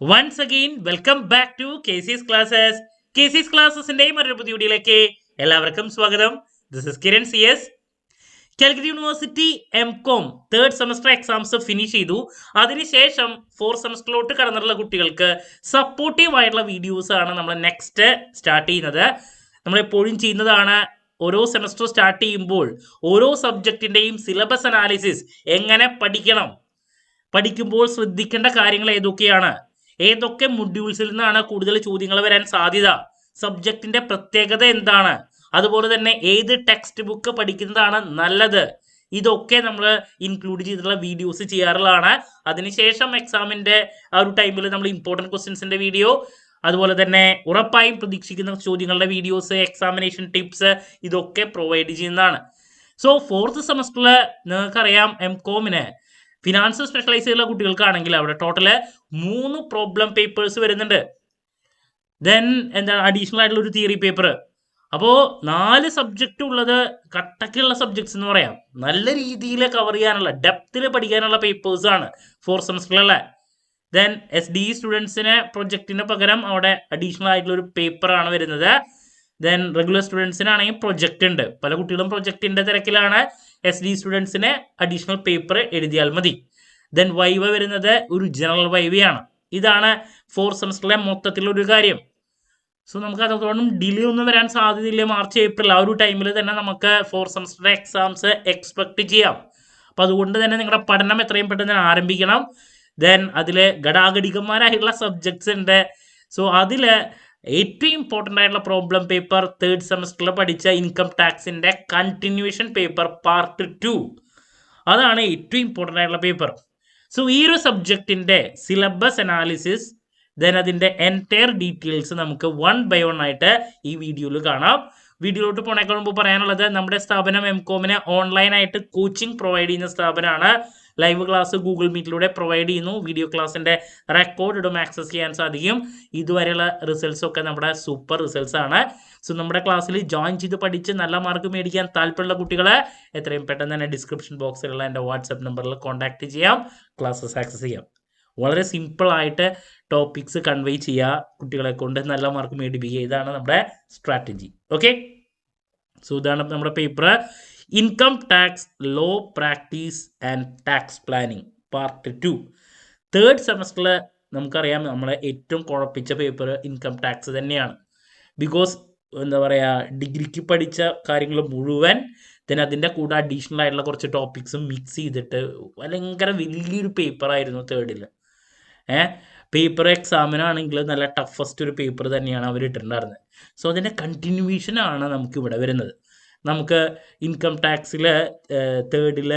Once again, welcome back to KC's Classes. KC's Classesന്റെ മറ്റൊരു പുതിയ വീഡിയോയിലേക്ക് എല്ലാവർക്കും സ്വാഗതം. This is Kiran CS. Calicut university MCOM third semester exams finish ചെയ്തു. അതിനുശേഷം ഫോർത്ത് സെമസ്റ്ററിലോട്ട് കടന്നിട്ടുള്ള കുട്ടികൾക്ക് സപ്പോർട്ടീവ് ആയിട്ടുള്ള വീഡിയോസ് ആണ് നമ്മൾ നെക്സ്റ്റ് സ്റ്റാർട്ട് ചെയ്യുന്നത്. നമ്മളെപ്പോഴും ചെയ്യുന്നതാണ്, ഓരോ സെമസ്റ്റർ സ്റ്റാർട്ട് ചെയ്യുമ്പോൾ ഓരോ സബ്ജക്റ്റിൻ്റെയും സിലബസ് അനാലിസിസ് എങ്ങനെ പഠിക്കണം, പഠിക്കുമ്പോൾ ശ്രദ്ധിക്കേണ്ട കാര്യങ്ങൾ ഏതൊക്കെയാണ്, ഏതൊക്കെ മൊഡ്യൂൾസിൽ നിന്നാണ് കൂടുതൽ ചോദ്യങ്ങൾ വരാൻ സാധ്യത, സബ്ജക്റ്റിന്റെ പ്രത്യേകത എന്താണ്, അതുപോലെ തന്നെ ഏത് ടെക്സ്റ്റ് ബുക്ക് പഠിക്കുന്നതാണ് നല്ലത്, ഇതൊക്കെ നമ്മൾ ഇൻക്ലൂഡ് ചെയ്തിട്ടുള്ള വീഡിയോസ് ചെയ്യാറുള്ളതാണ്. അതിനുശേഷം എക്സാമിന്റെ ആ ഒരു ടൈമിൽ നമ്മൾ ഇമ്പോർട്ടൻറ്റ് ക്വസ്റ്റ്യൻസിന്റെ വീഡിയോ, അതുപോലെ തന്നെ ഉറപ്പായും പ്രതീക്ഷിക്കുന്ന ചോദ്യങ്ങളുടെ വീഡിയോസ്, എക്സാമിനേഷൻ ടിപ്സ് ഇതൊക്കെ പ്രൊവൈഡ് ചെയ്യുന്നതാണ്. സോ ഫോർത്ത് സെമസ്റ്ററിൽ നിങ്ങൾക്കറിയാം MCOMന് ഫിനാൻസ് സ്പെഷ്യലൈസ് ചെയ്തുള്ള കുട്ടികൾക്കാണെങ്കിൽ അവിടെ ടോട്ടല് 3 പ്രോബ്ലം പേപ്പേഴ്സ് വരുന്നുണ്ട്. ദെൻ എന്താണ് അഡീഷണൽ ആയിട്ടുള്ള ഒരു തിയറി പേപ്പർ. അപ്പോൾ 4 സബ്ജക്റ്റ് ഉള്ളത് കട്ടക്കുള്ള സബ്ജക്ട്സ് എന്ന് പറയാം. നല്ല രീതിയിൽ കവർ ചെയ്യാനുള്ള, ഡെപ്തിൽ പഠിക്കാനുള്ള പേപ്പേഴ്സ് ആണ് ഫോർത്ത് സെമസ്റ്ററിലുള്ള. ദെൻ SDE സ്റ്റുഡൻസിന് പ്രൊജക്റ്റിന് പകരം അവിടെ അഡീഷണൽ ആയിട്ടുള്ള ഒരു പേപ്പറാണ് വരുന്നത്. ദെൻ റെഗുലർ സ്റ്റുഡൻസിനാണെങ്കിൽ പ്രൊജക്റ്റ് ഉണ്ട്. പല കുട്ടികളും പ്രൊജക്റ്റിന്റെ തിരക്കിലാണ്. SDE സ്റ്റുഡൻസിന് അഡീഷണൽ പേപ്പർ എഴുതിയാൽ മതി. ദെൻ വൈവ വരുന്നത് ഒരു ജനറൽ വൈവയാണ്. ഇതാണ് ഫോർത്ത് സെമസ്റ്ററിലെ മൊത്തത്തിലൊരു കാര്യം. സോ നമുക്ക് അത്രത്തോളം ഡിലേ ഒന്നും വരാൻ സാധ്യതയില്ല. മാർച്ച് ഏപ്രിൽ ആ ഒരു ടൈമിൽ തന്നെ നമുക്ക് ഫോർത്ത് സെമസ്റ്ററിലെ എക്സാംസ് എക്സ്പെക്ട് ചെയ്യാം. അപ്പം അതുകൊണ്ട് തന്നെ നിങ്ങളുടെ പഠനം എത്രയും പെട്ടെന്ന് ആരംഭിക്കണം. ദെൻ അതിൽ ഘടാഘടികന്മാരായിട്ടുള്ള സബ്ജക്ട്സ് ഉണ്ട്. സോ അതിൽ ഏറ്റവും ഇമ്പോർട്ടൻ്റ് ആയിട്ടുള്ള പ്രോബ്ലം പേപ്പർ തേർഡ് സെമസ്റ്ററിൽ പഠിച്ച ഇൻകം ടാക്സിൻ്റെ കണ്ടിന്യൂവേഷൻ പേപ്പർ പാർട്ട് 2, അതാണ് ഏറ്റവും ഇമ്പോർട്ടൻ്റ് ആയിട്ടുള്ള പേപ്പർ. സോ ഈ ഒരു സബ്ജക്റ്റിൻ്റെ സിലബസ് അനാലിസിസ്, ദെൻ അതിൻ്റെ എൻറ്റയർ ഡീറ്റെയിൽസ് നമുക്ക് 1 by 1 ആയിട്ട് ഈ വീഡിയോയിൽ കാണാം. വീഡിയോയിലോട്ട് പോണേക്കാൾ മുമ്പ് പറയാനുള്ളത്, നമ്മുടെ സ്ഥാപനം MCOMന് ഓൺലൈനായിട്ട് കോച്ചിങ് പ്രൊവൈഡ് ചെയ്യുന്ന സ്ഥാപനമാണ്. ലൈവ് ക്ലാസ് ഗൂഗിൾ മീറ്റിലൂടെ പ്രൊവൈഡ് ചെയ്യുന്നു. വീഡിയോ ക്ലാസ്സിൻ്റെ റെക്കോർഡ് ഇടും ആക്സസ് ചെയ്യാൻ സാധിക്കും. ഇതുവരെയുള്ള റിസൾട്ട്സ് ഒക്കെ നമ്മുടെ സൂപ്പർ റിസൾട്ട്സ് ആണ്. സോ നമ്മുടെ ക്ലാസ്സിൽ ജോയിൻ ചെയ്ത് പഠിച്ച് നല്ല മാർക്ക് മേടിക്കാൻ താല്പര്യമുള്ള കുട്ടികളെ എത്രയും പെട്ടെന്ന് തന്നെ ഡിസ്ക്രിപ്ഷൻ ബോക്സിലുള്ള എൻ്റെ വാട്സപ്പ് നമ്പറിൽ കോൺടാക്ട് ചെയ്യാം, ക്ലാസ്സസ് ആക്സസ് ചെയ്യാം. വളരെ സിമ്പിളായിട്ട് ടോപ്പിക്സ് കൺവേ ചെയ്യുക, കുട്ടികളെ കൊണ്ട് നല്ല മാർക്ക് മേടിപ്പിക്കുക. ഇതാണ് നമ്മുടെ സ്ട്രാറ്റജി. ഓക്കെ, സോ ഇതാണ് നമ്മുടെ paper. Income tax law practice and tax planning part 2. Third സെമസ്റ്ററിൽ നമുക്കറിയാം നമ്മളെ ഏറ്റവും കുഴപ്പിച്ച പേപ്പർ ഇൻകം ടാക്സ് തന്നെയാണ്. ബിക്കോസ് എന്താ പറയുക, ഡിഗ്രിക്ക് പഠിച്ച കാര്യങ്ങൾ മുഴുവൻ, then അതിൻ്റെ കൂടെ അഡീഷണൽ ആയിട്ടുള്ള കുറച്ച് ടോപ്പിക്സും മിക്സ് ചെയ്തിട്ട് ഭയങ്കര വലിയൊരു പേപ്പറായിരുന്നു തേർഡിൽ. പേപ്പർ എക്സാമിനാണെങ്കിൽ നല്ല ടഫസ്റ്റ് ഒരു പേപ്പർ തന്നെയാണ് അവർ ഇട്ടിട്ടുണ്ടായിരുന്നത്. സോ അതിൻ്റെ കണ്ടിന്യൂവേഷനാണ് നമുക്ക് ഇവിടെ വരുന്നത്. നമുക്ക് ഇൻകം ടാക്സിൽ തേർഡിൽ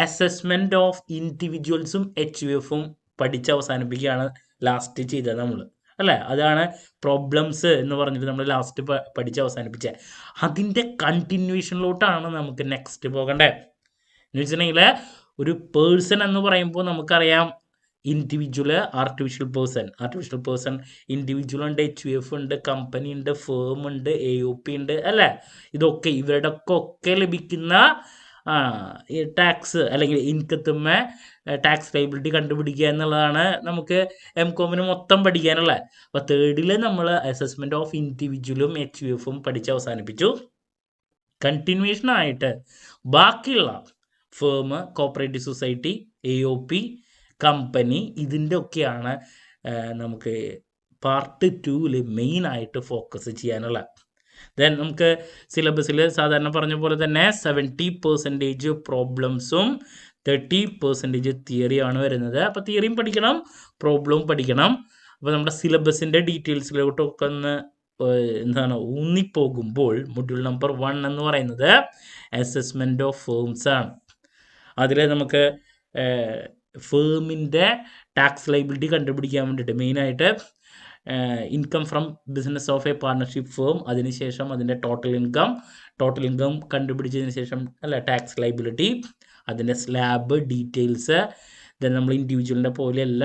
അസസ്മെൻറ്റ് ഓഫ് ഇൻഡിവിജ്വൽസും HUFും പഠിച്ച് അവസാനിപ്പിക്കുകയാണ് ലാസ്റ്റ് ചെയ്തത് നമ്മൾ, അല്ലേ? അതാണ് പ്രോബ്ലംസ് എന്ന് പറഞ്ഞിട്ട് നമ്മൾ ലാസ്റ്റ് പഠിച്ച് അവസാനിപ്പിച്ചത്. അതിൻ്റെ കണ്ടിന്യൂവേഷനിലോട്ടാണ് നമുക്ക് നെക്സ്റ്റ് പോകേണ്ടത്. എന്ന് വെച്ചിട്ടുണ്ടെങ്കിൽ ഒരു പേഴ്സൺ എന്ന് പറയുമ്പോൾ നമുക്കറിയാം ഇൻഡിവിജ്വൽ, ആർട്ടിഫിഷ്യൽ പേഴ്സൺ, ഇൻഡിവിജ്വൽ ഉണ്ട്, HUF ഉണ്ട്, കമ്പനി ഉണ്ട്, ഫേം ഉണ്ട്, AOP ഉണ്ട്, അല്ലേ? ഇതൊക്കെ ഇവരുടെ ഒക്കെ ലഭിക്കുന്ന ടാക്സ് അല്ലെങ്കിൽ ഇൻകത്തുമ്മ ടാക്സ് ലൈബിലിറ്റി കണ്ടുപിടിക്കുക എന്നുള്ളതാണ് നമുക്ക് MCOMന് മൊത്തം പഠിക്കാനുള്ളത്. അപ്പോൾ തേർഡിൽ നമ്മൾ അസസ്മെൻറ്റ് ഓഫ് ഇൻഡിവിജ്വലും HUFും പഠിച്ച് അവസാനിപ്പിച്ചു. കണ്ടിന്യൂവേഷനായിട്ട് ബാക്കിയുള്ള firm, cooperative society, AOP, company, ഇതിൻ്റെ ഒക്കെയാണ് നമുക്ക് പാർട്ട് 2ൽ മെയിനായിട്ട് ഫോക്കസ് ചെയ്യാനുള്ള. ദെൻ നമുക്ക് സിലബസിൽ സാധാരണ പറഞ്ഞ പോലെ തന്നെ 70% പ്രോബ്ലംസും 30% തിയറിയാണ് വരുന്നത്. അപ്പോൾ തിയറിയും പഠിക്കണം, പ്രോബ്ലവും പഠിക്കണം. അപ്പോൾ നമ്മുടെ സിലബസിൻ്റെ ഡീറ്റെയിൽസിലോട്ടൊക്കെ ഒന്ന് ഊന്നിപ്പോകുമ്പോൾ മൊഡ്യൂൾ നമ്പർ 1 എന്ന് പറയുന്നത് അസസ്മെൻറ്റ് ഓഫ് ഫേംസ് ആണ്. അതിൽ നമുക്ക് ഫേമിൻ്റെ ടാക്സ് ലൈബിലിറ്റി കണ്ടുപിടിക്കാൻ വേണ്ടിയിട്ട് മെയിനായിട്ട് income from business of A partnership firm, അതിനുശേഷം അതിൻ്റെ ടോട്ടൽ ഇൻകം കണ്ടുപിടിച്ചതിന് ശേഷം അല്ല ടാക്സ് ലൈബിലിറ്റി, അതിൻ്റെ സ്ലാബ് ഡീറ്റെയിൽസ്, ദെൻ നമ്മൾ ഇൻഡിവിജ്വലിൻ്റെ പോലെയല്ല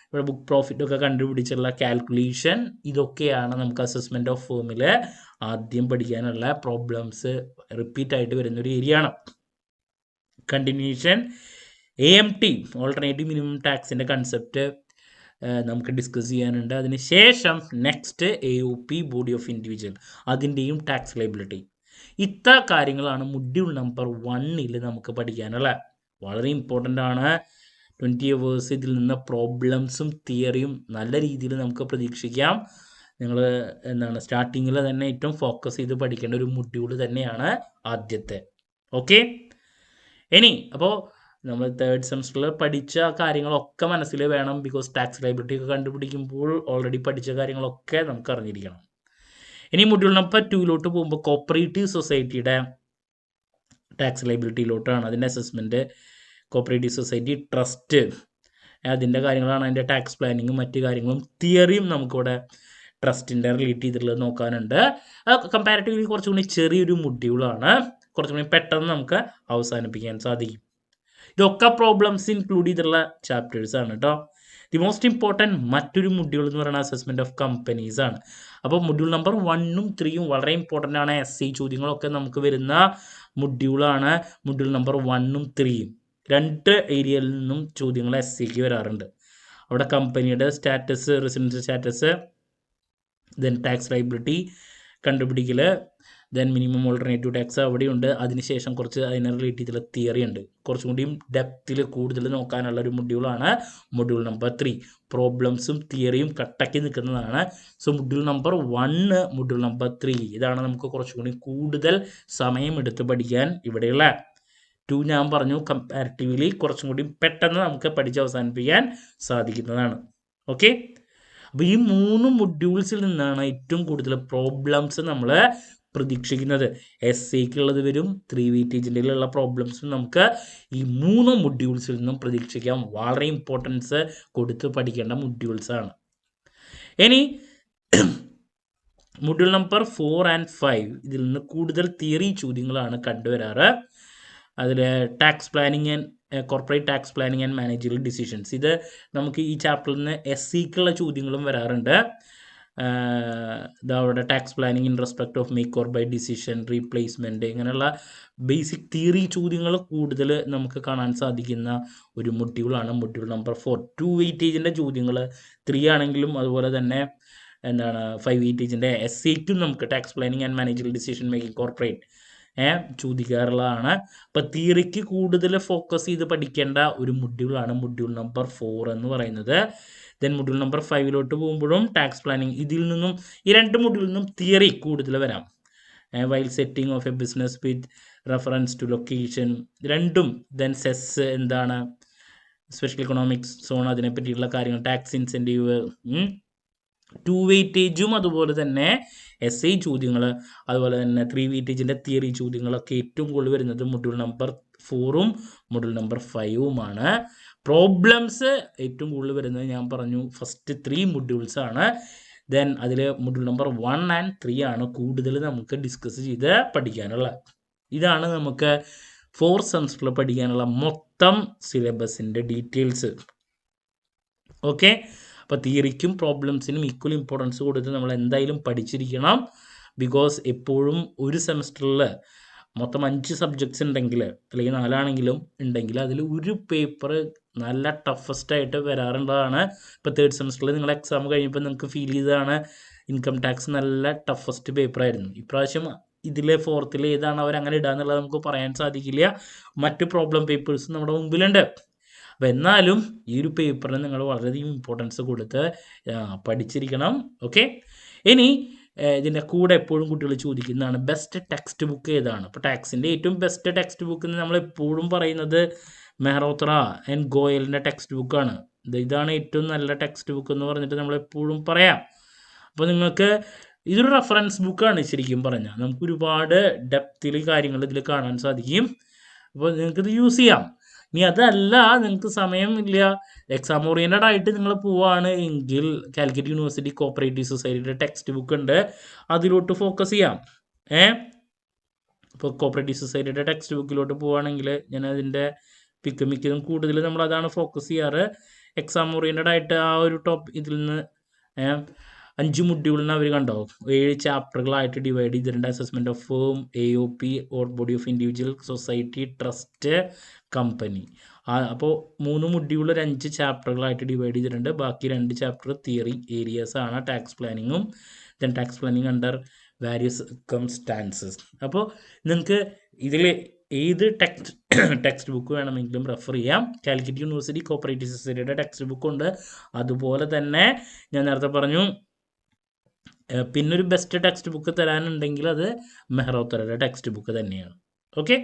ഇവിടെ ബുക്ക് പ്രോഫിറ്റൊക്കെ കണ്ടുപിടിച്ചുള്ള കാൽക്കുലേഷൻ, ഇതൊക്കെയാണ് നമുക്ക് അസസ്മെൻറ്റ് ഓഫ് ഫേമിൽ ആദ്യം പഠിക്കാനുള്ള പ്രോബ്ലംസ്. റിപ്പീറ്റായിട്ട് വരുന്നൊരു ഏരിയയാണ്. കണ്ടിന്യൂഷൻ AMT, ഓൾട്ടർനേറ്റീവ് മിനിമം ടാക്സിൻ്റെ കൺസെപ്റ്റ്, നമുക്ക് ഡിസ്കസ് ചെയ്യാനുണ്ട്. അതിനുശേഷം next AOP body of individual, അതിൻ്റെയും ടാക്സ് ലയബിലിറ്റി. ഇത്ര കാര്യങ്ങളാണ് മൊഡ്യൂൾ നമ്പർ 1 നമുക്ക് പഠിക്കാനുള്ള. വളരെ ഇമ്പോർട്ടൻ്റ് ആണ്. 20 അവേഴ്സ് ഇതിൽ നിന്ന് പ്രോബ്ലംസും തിയറിയും നല്ല രീതിയിൽ നമുക്ക് പ്രതീക്ഷിക്കാം. നിങ്ങൾ സ്റ്റാർട്ടിങ്ങിൽ തന്നെ ഏറ്റവും ഫോക്കസ് ചെയ്ത് പഠിക്കേണ്ട ഒരു മൊഡ്യൂൾ തന്നെയാണ് ആദ്യത്തെ. ഓക്കെ, ഇനി അപ്പോൾ നമ്മൾ തേർഡ് സെമസ്റ്ററിൽ പഠിച്ച കാര്യങ്ങളൊക്കെ മനസ്സിൽ വേണം. ബിക്കോസ് ടാക്സ് ലയബിലിറ്റി ഒക്കെ കണ്ടുപിടിക്കുമ്പോൾ ഓൾറെഡി പഠിച്ച കാര്യങ്ങളൊക്കെ നമുക്ക് അറിഞ്ഞിരിക്കണം. ഇനി മൊഡ്യൂൾ നമ്പർ 2 പോകുമ്പോൾ കോപ്പറേറ്റീവ് സൊസൈറ്റിയുടെ ടാക്സ് ലയബിലിറ്റിയിലോട്ടാണ്. അതിൻ്റെ അസസ്മെൻറ്റ്, കോപ്പറേറ്റീവ് സൊസൈറ്റി ട്രസ്റ്റ്, അതിൻ്റെ കാര്യങ്ങളാണ്. അതിൻ്റെ ടാക്സ് പ്ലാനിങ്ങും മറ്റു കാര്യങ്ങളും തിയറിയും നമുക്കിവിടെ ട്രസ്റ്റിൻ്റെ റിലേറ്റ് ചെയ്തിട്ടുള്ളത് നോക്കാനുണ്ട്. കമ്പാരിറ്റീവ്ലി കുറച്ചുകൂടി ചെറിയൊരു മൊഡ്യൂളാണ്, കുറച്ചുകൂടി പെട്ടെന്ന് നമുക്ക് അവസാനിപ്പിക്കാൻ സാധിക്കും. ഇതൊക്കെ പ്രോബ്ലംസ് ഇൻക്ലൂഡ് ചെയ്തിട്ടുള്ള ചാപ്റ്റേഴ്സ് ആണ് കേട്ടോ. ദി മോസ്റ്റ് ഇമ്പോർട്ടൻറ്റ് മറ്റൊരു മൊഡ്യൂൾ എന്ന് പറയുന്നത് അസസ്മെൻറ്റ് ഓഫ് കമ്പനീസ് ആണ്. അപ്പോൾ മൊഡ്യൂൾ നമ്പർ 1ഉം 3ഉം വളരെ ഇമ്പോർട്ടൻ്റ് ആണ്. SC ചോദ്യങ്ങളൊക്കെ നമുക്ക് വരുന്ന മൊഡ്യൂളാണ് മൊഡ്യൂൾ നമ്പർ 1ഉം 3ഉം. 2 ഏരിയയിൽ നിന്നും ചോദ്യങ്ങൾ SCക്ക് വരാറുണ്ട്. അവിടെ കമ്പനിയുടെ status, residential status, then tax liability കണ്ടുപിടിക്കൽ, ദെൻ മിനിമം ഓൾട്ടർനേറ്റീവ് ടാക്സ് അവിടെയുണ്ട്. അതിനുശേഷം കുറച്ച് അതിനെ റിലേറ്റ് ചെയ്തിട്ടുള്ള തിയറി ഉണ്ട്. കുറച്ചും കൂടിയും ഡെപ്തിൽ കൂടുതൽ നോക്കാനുള്ള ഒരു മൊഡ്യൂളാണ് മൊഡ്യൂൾ നമ്പർ 3. പ്രോബ്ലംസും തിയറിയും കട്ടക്കി നിൽക്കുന്നതാണ്. So module number 1, module number 3 ഇതാണ് നമുക്ക് കുറച്ചും കൂടി കൂടുതൽ സമയമെടുത്ത് പഠിക്കാൻ. ഇവിടെയുള്ള 2 ഞാൻ പറഞ്ഞു കമ്പാരിറ്റീവ്ലി കുറച്ചും കൂടി പെട്ടെന്ന് നമുക്ക് പഠിച്ച് അവസാനിപ്പിക്കാൻ സാധിക്കുന്നതാണ്. ഓക്കെ, അപ്പോൾ ഈ 3 മൊഡ്യൂൾസിൽ നിന്നാണ് ഏറ്റവും കൂടുതൽ പ്രോബ്ലംസ് നമ്മൾ പ്രതീക്ഷിക്കുന്നത്. SCക്കുള്ളത് വരും, 3 വെയിറ്റേജിൻ്റെയിലുള്ള പ്രോബ്ലംസും നമുക്ക് ഈ 3 മൊഡ്യൂൾസിൽ നിന്നും പ്രതീക്ഷിക്കാം. വളരെ ഇമ്പോർട്ടൻസ് കൊടുത്ത് പഠിക്കേണ്ട മൊഡ്യൂൾസാണ്. ഇനി മൊഡ്യൂൾ നമ്പർ 4 and 5 ഇതിൽ നിന്ന് കൂടുതൽ തിയറി ചോദ്യങ്ങളാണ് കണ്ടുവരാറ്. അതിൽ tax planning and corporate tax planning and managerial decisions, ഇത് നമുക്ക് ഈ ചാപ്റ്ററിൽ നിന്ന് SCക്കുള്ള ചോദ്യങ്ങളും വരാറുണ്ട്. അവിടെ tax planning in respect of make or buy decision, replacement, ഇങ്ങനെയുള്ള ബേസിക് തിയറി ചോദ്യങ്ങൾ കൂടുതൽ നമുക്ക് കാണാൻ സാധിക്കുന്ന ഒരു മൊഡ്യൂളാണ് മൊഡ്യൂൾ നമ്പർ 4. 2 വെയിറ്റേജിൻ്റെ ചോദ്യങ്ങൾ 3 ആണെങ്കിലും അതുപോലെ തന്നെ 5 വെയിറ്റേജിൻ്റെ SCക്കും നമുക്ക് tax planning and managerial decision making corporate ചോദിക്കാറുള്ളതാണ്. അപ്പോൾ തിയറിക്ക് കൂടുതൽ ഫോക്കസ് ചെയ്ത് പഠിക്കേണ്ട ഒരു മൊഡ്യൂളാണ് മൊഡ്യൂൾ നമ്പർ 4 എന്ന് പറയുന്നത്. ദെൻ മൊഡ്യൂൾ നമ്പർ 5 പോകുമ്പോഴും ടാക്സ് പ്ലാനിങ്, ഇതിൽ നിന്നും ഈ 2 മൊഡ്യൂളിൽ നിന്നും തിയറി കൂടുതൽ വരാം. While setting of a business with reference to location, രണ്ടും. ദെൻ സെസ് എന്താണ്, സ്പെഷ്യൽ ഇക്കണോമിക്സ് സോൺ, അതിനെ പറ്റിയുള്ള കാര്യങ്ങൾ, ടാക്സ് ഇൻസെൻറ്റീവ്, 2 വെയിറ്റേജും അതുപോലെ തന്നെ SI ചോദ്യങ്ങൾ, അതുപോലെ തന്നെ 3 വെയിറ്റേജിൻ്റെ തിയറി ചോദ്യങ്ങളൊക്കെ ഏറ്റവും കൂടുതൽ വരുന്നത് മൊഡ്യൂൾ നമ്പർ 4ഉം മൊഡ്യൂൾ നമ്പർ 5ഉമാണ്. പ്രോബ്ലംസ് ഏറ്റവും കൂടുതൽ വരുന്നത് ഞാൻ പറഞ്ഞു ഫസ്റ്റ് 3 മൊഡ്യൂൾസ് ആണ്. ദെൻ അതിൽ മൊഡ്യൂൾ നമ്പർ 1 and 3 ആണ് കൂടുതൽ നമുക്ക് ഡിസ്കസ് ചെയ്ത് പഠിക്കാനുള്ള. ഇതാണ് നമുക്ക് 4 സെമസ്റ്ററിൽ പഠിക്കാനുള്ള മൊത്തം സിലബസിൻ്റെ ഡീറ്റെയിൽസ്. ഓക്കെ, അപ്പോൾ തിയറിക്കും പ്രോബ്ലംസിനും ഈക്വൽ ഇമ്പോർട്ടൻസ് കൊടുത്ത് നമ്മൾ എന്തായാലും പഠിച്ചിരിക്കണം. ബിക്കോസ് എപ്പോഴും ഒരു സെമസ്റ്ററിൽ മൊത്തം 5 സബ്ജക്ട്സ് ഉണ്ടെങ്കിൽ, അല്ലെങ്കിൽ 4 ആണെങ്കിലും ഉണ്ടെങ്കിൽ, അതിൽ ഒരു പേപ്പർ നല്ല ടഫസ്റ്റായിട്ട് വരാറുള്ളതാണ്. ഇപ്പോൾ 3rd സെമസ്റ്ററിൽ നിങ്ങൾ എക്സാം കഴിഞ്ഞപ്പോൾ നിങ്ങൾക്ക് ഫീൽ ചെയ്തതാണ് ഇൻകം ടാക്സ് നല്ല ടഫസ്റ്റ് പേപ്പറായിരുന്നു. ഇപ്രാവശ്യം ഇതിലെ 4th ഏതാണ് അവരങ്ങനെ ഇടാന്നുള്ളത് നമുക്ക് പറയാൻ സാധിക്കില്ല. മറ്റ് പ്രോബ്ലം പേപ്പേഴ്സ് നമ്മുടെ മുമ്പിലുണ്ട്. അപ്പോൾ എന്നാലും ഈ ഒരു പേപ്പറിന് നിങ്ങൾ വളരെയധികം ഇമ്പോർട്ടൻസ് കൊടുത്ത് പഠിച്ചിരിക്കണം. ഓക്കെ, ഇനി ഇതിൻ്റെ കൂടെ എപ്പോഴും കുട്ടികൾ ചോദിക്കുന്നതാണ് ബെസ്റ്റ് ടെക്സ്റ്റ് ബുക്ക് ഏതാണ്. അപ്പോൾ ടാക്സിൻ്റെ ഏറ്റവും ബെസ്റ്റ് ടെക്സ്റ്റ് ബുക്ക് എന്ന് നമ്മൾ എപ്പോഴും പറയുന്നത് മെഹ്റോത്ര ആൻഡ് ഗോയലിൻ്റെ ടെക്സ്റ്റ് ബുക്കാണ്. ഇതാണ് ഏറ്റവും നല്ല ടെക്സ്റ്റ് ബുക്ക് എന്ന് പറഞ്ഞിട്ട് നമ്മളെപ്പോഴും പറയാം. അപ്പോൾ നിങ്ങൾക്ക് ഇതൊരു റെഫറൻസ് ബുക്കാണ് ശരിക്കും പറഞ്ഞാൽ. നമുക്ക് ഒരുപാട് ഡെപ്തിൽ കാര്യങ്ങൾ ഇതിൽ കാണാൻ സാധിക്കും. അപ്പോൾ നിങ്ങൾക്കിത് യൂസ് ചെയ്യാം. ഇനി അതല്ല, നിങ്ങൾക്ക് സമയമില്ല, എക്സാം ഓറിയൻറ്റഡ് ആയിട്ട് നിങ്ങൾ പോവുകയാണ് എങ്കിൽ കാലിക്കറ്റ് യൂണിവേഴ്സിറ്റി കോപ്പറേറ്റീവ് സൊസൈറ്റിയുടെ ടെക്സ്റ്റ് ബുക്ക് ഉണ്ട്, അതിലോട്ട് ഫോക്കസ് ചെയ്യാം. ഇപ്പോൾ കോപ്പറേറ്റീവ് സൊസൈറ്റിയുടെ ടെക്സ്റ്റ് ബുക്കിലോട്ട് പോവുകയാണെങ്കിൽ ഞാൻ അതിൻ്റെ മിക്കതും കൂടുതൽ നമ്മളതാണ് ഫോക്കസ് ചെയ്യാറ്. എക്സാം ഓറിയൻറ്റഡ് ആയിട്ട് ആ ഒരു ഇതിൽ നിന്ന് 5 മൊഡ്യൂളിന് അവർ കണ്ടോ 7 ചാപ്റ്ററുകളായിട്ട് ഡിവൈഡ് ചെയ്തിട്ടുണ്ട്. Assessment of firm, AOP or body of individual, society, trust, company. അപ്പോൾ 3 മൊഡ്യൂൾ ഒരു 5 ചാപ്റ്ററുകളായിട്ട് ഡിവൈഡ് ചെയ്തിട്ടുണ്ട്. ബാക്കി 2 ചാപ്റ്റർ തിയറി ഏരിയാസ് ആണ്, ടാക്സ് പ്ലാനിങ്ങും then tax planning under various circumstances. അപ്പോൾ നിങ്ങൾക്ക് ഇതിൽ ഏത് ടെക്സ്റ്റ് ബുക്ക് വേണമെങ്കിലും റെഫർ ചെയ്യാം. കാലിക്കറ്റ് യൂണിവേഴ്സിറ്റി കോപ്പറേറ്റീവ് സൊസൈറ്റിയുടെ ടെക്സ്റ്റ് ബുക്ക് ഉണ്ട്. അതുപോലെ തന്നെ ഞാൻ നേരത്തെ പറഞ്ഞു പിന്നൊരു ബെസ്റ്റ് ടെക്സ്റ്റ് ബുക്ക് തരാനുണ്ടെങ്കിൽ അത് മെഹ്റോത്തറയുടെ ടെക്സ്റ്റ് ബുക്ക് തന്നെയാണ്. ഓക്കെ,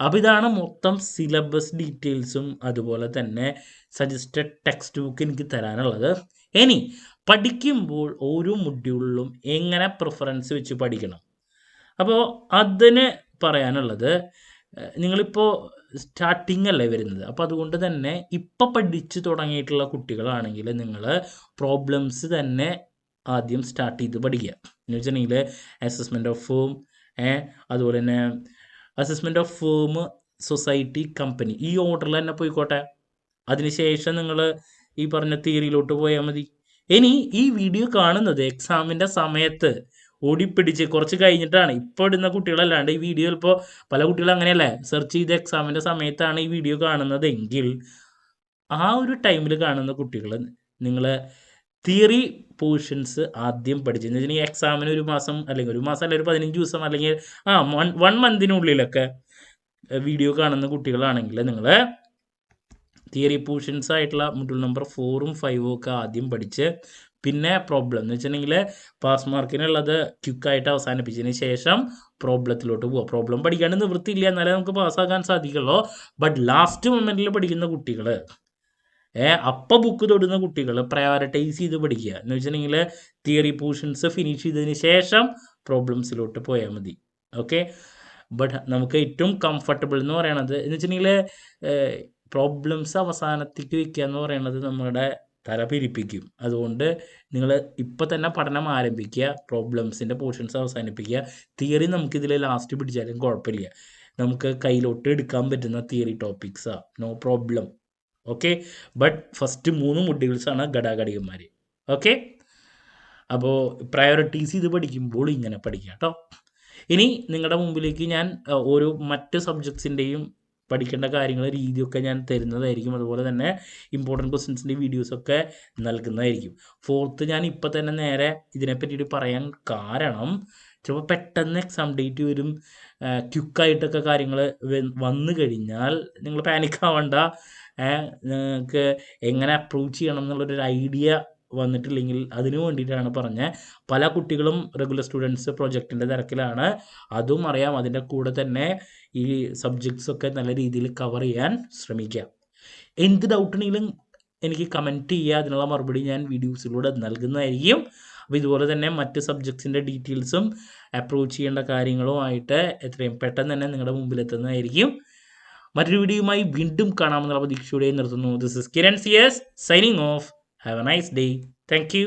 അപ്പോൾ ഇതാണ് മൊത്തം സിലബസ് ഡീറ്റെയിൽസും അതുപോലെ തന്നെ സജസ്റ്റഡ് ടെക്സ്റ്റ് ബുക്ക് എനിക്ക് തരാനുള്ളത്. ഇനി പഠിക്കുമ്പോൾ ഓരോ മൊഡ്യൂളിലും എങ്ങനെ പ്രിഫറൻസ് വെച്ച് പഠിക്കണം, അപ്പോൾ അതിന് പറയാനുള്ളത് നിങ്ങളിപ്പോൾ സ്റ്റാർട്ടിങ് അല്ലേ വരുന്നത്. അപ്പോൾ അതുകൊണ്ട് തന്നെ ഇപ്പം പഠിച്ചു തുടങ്ങിയിട്ടുള്ള കുട്ടികളാണെങ്കിൽ നിങ്ങൾ പ്രോബ്ലംസ് തന്നെ ആദ്യം സ്റ്റാർട്ട് ചെയ്ത് പഠിക്കുക. എന്ന് വെച്ചിട്ടുണ്ടെങ്കിൽ അസസ്മെൻറ്റ് ഓഫ് ഫേം, അതുപോലെ തന്നെ assessment of firm, society, company, ഈ ഓർഡറിൽ തന്നെ പോയിക്കോട്ടെ. അതിനുശേഷം നിങ്ങൾ ഈ പറഞ്ഞ തിയറിയിലോട്ട് പോയാൽ മതി. ഇനി ഈ വീഡിയോ കാണുന്നത് എക്സാമിൻ്റെ സമയത്ത് ഓടിപ്പിടിച്ച് കുറച്ച് കഴിഞ്ഞിട്ടാണ് ഇപ്പോൾ ഇടുന്ന കുട്ടികളല്ലാണ്ട് ഈ വീഡിയോ ഇപ്പോൾ പല കുട്ടികളും അങ്ങനെയല്ലേ സെർച്ച് ചെയ്ത് എക്സാമിൻ്റെ സമയത്താണ് ഈ വീഡിയോ കാണുന്നതെങ്കിൽ ആ ഒരു ടൈമിൽ കാണുന്ന കുട്ടികൾ നിങ്ങൾ തിയറി പോർഷൻസ് ആദ്യം പഠിച്ചെന്ന് വെച്ചിട്ടുണ്ടെങ്കിൽ എക്സാമിന് ഒരു മാസം അല്ലെങ്കിൽ ഒരു 15 ദിവസം അല്ലെങ്കിൽ 1 മന്തിനുള്ളിലൊക്കെ വീഡിയോ കാണുന്ന കുട്ടികളാണെങ്കിൽ നിങ്ങൾ തിയറി പോർഷൻസ് ആയിട്ടുള്ള മൊഡ്യൂൾ നമ്പർ 4ഉം 5ഉം ഒക്കെ ആദ്യം പഠിച്ച് പിന്നെ പ്രോബ്ലം എന്ന് വെച്ചിട്ടുണ്ടെങ്കിൽ പാസ് മാർക്കിനുള്ളത് ക്വിക്കായിട്ട് അവസാനിപ്പിച്ചതിന് ശേഷം പ്രോബ്ലത്തിലോട്ട് പോവുക. പ്രോബ്ലം പഠിക്കാണ്ട് നിവൃത്തിയില്ല, എന്നാലേ നമുക്ക് പാസ്സാക്കാൻ സാധിക്കുള്ളൂ. ബട്ട് ലാസ്റ്റ് മൊമെൻറ്റിൽ പഠിക്കുന്ന കുട്ടികൾ അപ്പം ബുക്ക് തൊടുന്ന കുട്ടികൾ പ്രയോറിറ്റൈസ് ചെയ്ത് പഠിക്കുക. എന്ന് വെച്ചിട്ടുണ്ടെങ്കിൽ തിയറി പോർഷൻസ് ഫിനിഷ് ചെയ്തതിന് ശേഷം പ്രോബ്ലംസിലോട്ട് പോയാൽ മതി. ഓക്കെ, ബട്ട് നമുക്ക് ഏറ്റവും കംഫർട്ടബിൾ എന്ന് പറയണത് എന്ന് വെച്ചിട്ടുണ്ടെങ്കിൽ പ്രോബ്ലംസ് അവസാനത്തേക്ക് വയ്ക്കുക എന്ന് പറയുന്നത് നമ്മുടെ തല പിരിപ്പിക്കും. അതുകൊണ്ട് നിങ്ങൾ ഇപ്പം തന്നെ പഠനം ആരംഭിക്കുക, പ്രോബ്ലംസിൻ്റെ പോർഷൻസ് അവസാനിപ്പിക്കുക. തിയറി നമുക്കിതിൽ ലാസ്റ്റ് പിടിച്ചാലും കുഴപ്പമില്ല, നമുക്ക് കയ്യിലോട്ട് എടുക്കാൻ പറ്റുന്ന തിയറി ടോപ്പിക്സാണ്, no problem. Okay, but first 3 മൊഡ്യൂൾസാണ് ഘടാഘടികന്മാർ. ഓക്കെ, അപ്പോൾ പ്രയോറിറ്റൈസ് ചെയ്ത് പഠിക്കുമ്പോൾ ഇങ്ങനെ പഠിക്കുക കേട്ടോ. ഇനി നിങ്ങളുടെ മുമ്പിലേക്ക് ഞാൻ ഓരോ മറ്റ് സബ്ജക്ട്സിൻ്റെയും പഠിക്കേണ്ട കാര്യങ്ങൾ രീതിയൊക്കെ ഞാൻ തരുന്നതായിരിക്കും. അതുപോലെ തന്നെ ഇമ്പോർട്ടൻറ്റ് ക്വസ്റ്റ്യൻസിൻ്റെ വീഡിയോസൊക്കെ നൽകുന്നതായിരിക്കും. 4th ഞാൻ ഇപ്പം തന്നെ നേരെ ഇതിനെ പറ്റിയിട്ട് പറയാൻ കാരണം ചിലപ്പോൾ പെട്ടെന്ന് എക്സാം ഡേറ്റ് വരും, ക്വിക്കായിട്ടൊക്കെ കാര്യങ്ങൾ വന്നു കഴിഞ്ഞാൽ നിങ്ങൾ പാനിക് ആവണ്ട. നിങ്ങൾക്ക് എങ്ങനെ അപ്രോച്ച് ചെയ്യണം എന്നുള്ളൊരു ഐഡിയ വന്നിട്ടില്ലെങ്കിൽ അതിനു വേണ്ടിയിട്ടാണ് പറഞ്ഞത്. പല കുട്ടികളും റെഗുലർ സ്റ്റുഡൻസ് പ്രൊജക്റ്റിൻ്റെ തിരക്കിലാണ്, അതും അറിയാം. അതിൻ്റെ കൂടെ തന്നെ ഈ സബ്ജക്ട്സൊക്കെ നല്ല രീതിയിൽ കവർ ചെയ്യാൻ ശ്രമിക്കുക. എന്ത് ഡൗട്ടുണ്ടെങ്കിലും എനിക്ക് കമൻറ്റ് ചെയ്യുക, അതിനുള്ള മറുപടി ഞാൻ വീഡിയോസിലൂടെ നൽകുന്നതായിരിക്കും. അപ്പോൾ ഇതുപോലെ തന്നെ മറ്റ് സബ്ജക്ട്സിൻ്റെ ഡീറ്റെയിൽസും അപ്രോച്ച് ചെയ്യേണ്ട കാര്യങ്ങളുമായിട്ട് എത്രയും പെട്ടെന്ന് തന്നെ നിങ്ങളുടെ മുമ്പിലെത്തുന്നതായിരിക്കും. മറ്റൊരു വീഡിയോയുമായി വീണ്ടും കാണാമെന്നുള്ള പ്രതീക്ഷയോടെ നിർത്തുന്നു. This is Kiran CS signing off. Have a nice day. Thank you.